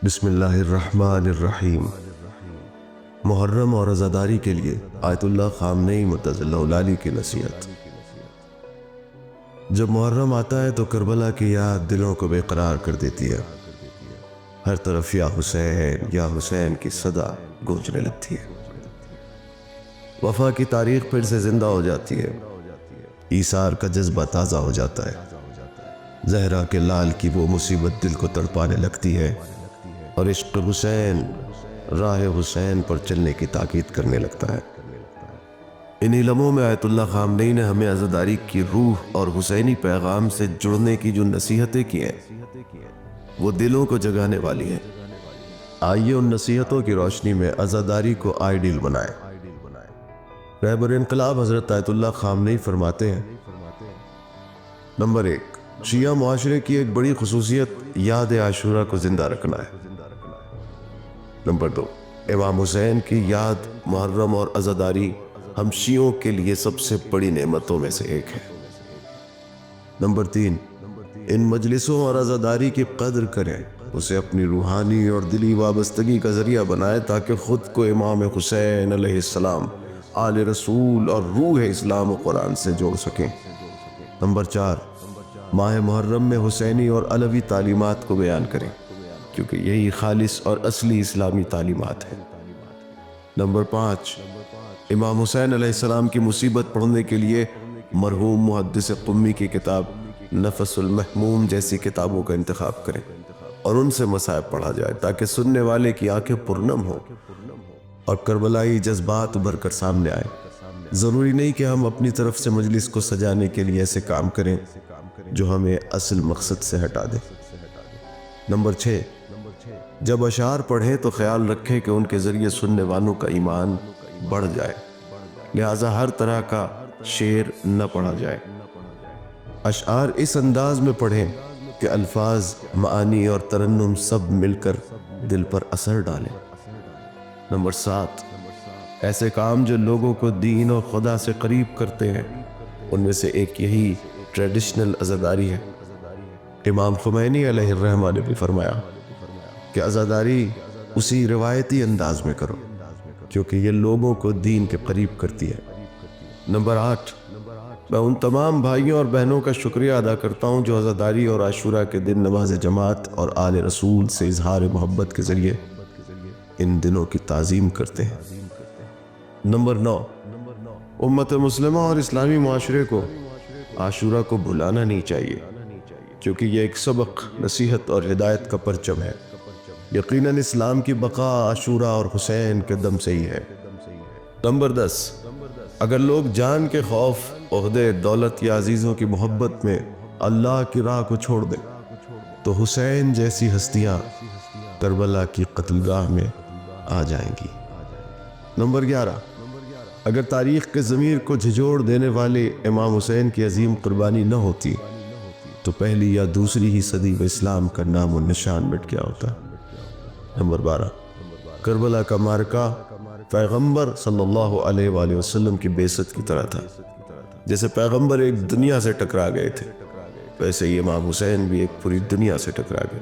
بسم اللہ الرحمن الرحیم۔ محرم اور عزاداری کے لیے آیت اللہ خامنئی مرتضی اللہ علیہ کی نصیحت۔ جب محرم آتا ہے تو کربلا کی یاد دلوں کو بے قرار کر دیتی ہے۔ ہر طرف یا حسین کی صدا گونجنے لگتی ہے۔ وفا کی تاریخ پھر سے زندہ ہو جاتی ہے۔ ایثار کا جذبہ تازہ ہو جاتا ہے۔ زہرا کے لال کی وہ مصیبت دل کو تڑپانے لگتی ہے اور عشق حسین راہ حسین پر چلنے کی تاکید کرنے لگتا ہے۔ انہی لمحوں میں آیت اللہ خامنئی نے ہمیں عزاداری کی روح اور حسینی پیغام سے جڑنے کی جو نصیحتیں کی ہیں وہ دلوں کو جگانے والی ہیں۔ آئیے ان نصیحتوں کی روشنی میں عزاداری کو آئیڈیل بنائیں۔ رہبر انقلاب حضرت آیت اللہ خامنئی فرماتے ہیں: نمبر 1، شیعہ معاشرے کی ایک بڑی خصوصیت یاد عاشورہ کو زندہ رکھنا ہے۔ نمبر 2، امام حسین کی یاد، محرم اور عزاداری ہم شیعوں کے لیے سب سے بڑی نعمتوں میں سے ایک ہے۔ نمبر 3، ان مجلسوں اور عزاداری کی قدر کریں، اسے اپنی روحانی اور دلی وابستگی کا ذریعہ بنائیں تاکہ خود کو امام حسین علیہ السلام، آل رسول اور روح اسلام و قرآن سے جوڑ سکیں۔ نمبر 4، ماہ محرم میں حسینی اور علوی تعلیمات کو بیان کریں کیونکہ یہی خالص اور اصلی اسلامی تعلیمات ہیں۔ نمبر 5، امام حسین علیہ السلام کی مصیبت پڑھنے کے لیے مرحوم محدث قمی کی کتاب نفس المحموم جیسی کتابوں کا انتخاب کریں اور ان سے مصائب پڑھا جائے تاکہ سننے والے کی آنکھیں پرنم ہوں اور کربلائی جذبات ابھر کر سامنے آئے۔ ضروری نہیں کہ ہم اپنی طرف سے مجلس کو سجانے کے لیے ایسے کام کریں جو ہمیں اصل مقصد سے ہٹا دے۔ نمبر 6، جب اشعار پڑھیں تو خیال رکھیں کہ ان کے ذریعے سننے والوں کا ایمان بڑھ جائے، لہٰذا ہر طرح کا شعر نہ پڑھا جائے۔ اشعار اس انداز میں پڑھیں کہ الفاظ، معانی اور ترنم سب مل کر دل پر اثر ڈالیں۔ نمبر 7، ایسے کام جو لوگوں کو دین اور خدا سے قریب کرتے ہیں، ان میں سے ایک یہی ٹریڈیشنل عزاداری ہے۔ امام خمینی علیہ الرحمہ نے بھی فرمایا کہ عزاداری اسی روایتی انداز میں کرو کیونکہ یہ لوگوں کو دین کے قریب کرتی ہے۔ نمبر 8، میں ان تمام بھائیوں اور بہنوں کا شکریہ ادا کرتا ہوں جو عزاداری اور عاشورہ کے دن نماز جماعت اور آل رسول سے اظہار محبت کے ذریعے ان دنوں کی تعظیم کرتے ہیں۔ نمبر 9، امت مسلمہ اور اسلامی معاشرے کو عاشورہ کو بھلانا نہیں چاہیے کیونکہ یہ ایک سبق، نصیحت اور ہدایت کا پرچم ہے۔ یقیناً اسلام کی بقا عاشورہ اور حسین کے دم سے ہی ہے۔ نمبر 10، اگر لوگ جان کے خوف، عہدے، دولت یا عزیزوں کی محبت میں اللہ کی راہ کو چھوڑ دیں تو حسین جیسی ہستیاں کربلا کی قتل گاہ میں آ جائیں گی۔ نمبر 11، اگر تاریخ کے ضمیر کو جھنجھوڑ دینے والے امام حسین کی عظیم قربانی نہ ہوتی تو پہلی یا دوسری ہی صدی میں اسلام کا نام و نشان مٹ گیا ہوتا۔ نمبر 12، کربلا کا معرکہ پیغمبر صلی اللہ علیہ وآلہ وسلم کی بعثت کی طرح تھا۔ جیسے پیغمبر ایک دنیا سے ٹکرا گئے تھے، ویسے ہی امام حسین بھی ایک پوری دنیا سے ٹکرا گئے۔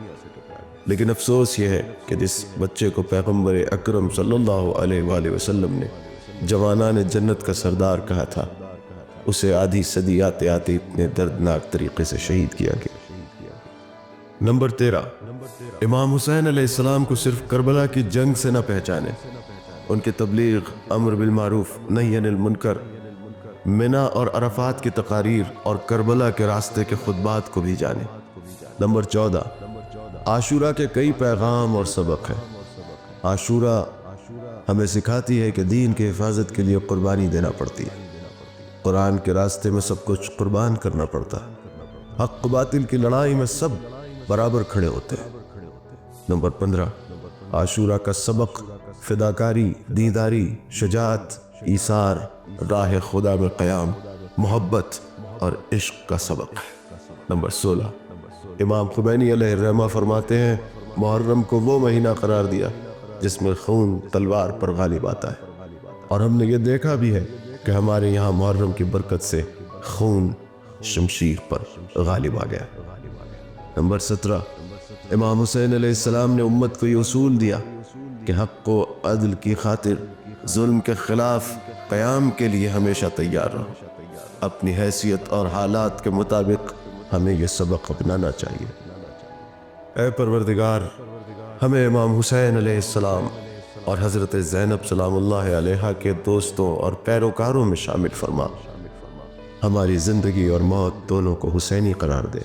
لیکن افسوس یہ ہے کہ جس بچے کو پیغمبر اکرم صلی اللہ علیہ وآلہ وسلم نے جوانان جنت کا سردار کہا تھا، اسے آدھی صدی آتے آتے اتنے دردناک طریقے سے شہید کیا گیا۔ نمبر 13، امام حسین علیہ السلام کو صرف کربلا کی جنگ سے نہ پہچانے، ان کی تبلیغ، امر بالمعروف، نہی عن المنکر، منی اور عرفات کی تقاریر اور کربلا کے راستے کے خطبات کو بھی جانے۔ نمبر 14، عاشورہ کے کئی پیغام اور سبق ہیں۔ عاشورہ ہمیں سکھاتی ہے کہ دین کی حفاظت کے لیے قربانی دینا پڑتی ہے۔ قرآن کے راستے میں سب کچھ قربان کرنا پڑتا ہے۔ حق و باطل کی لڑائی میں سب برابر کھڑے ہوتے ہیں۔ نمبر 15، عاشورہ کا سبق فداکاری، دینداری، شجاعت، ایثار، راہ خدا میں قیام، محبت اور عشق کا سبق ہے۔ نمبر 16، امام خمینی علیہ الرحمہ فرماتے ہیں محرم کو وہ مہینہ قرار دیا جس میں خون تلوار پر غالب آتا ہے، اور ہم نے یہ دیکھا بھی ہے کہ ہمارے یہاں محرم کی برکت سے خون شمشیر پر غالب آ گیا۔ نمبر 17، امام حسین علیہ السلام نے امت کو یہ اصول دیا کہ حق و عدل کی خاطر ظلم کے خلاف قیام کے لیے ہمیشہ تیار رہو۔ اپنی حیثیت اور حالات کے مطابق ہمیں یہ سبق اپنانا چاہیے۔ اے پروردگار، ہمیں امام حسین علیہ السلام اور حضرت زینب سلام اللہ علیہا کے دوستوں اور پیروکاروں میں شامل فرما۔ ہماری زندگی اور موت دونوں کو حسینی قرار دے۔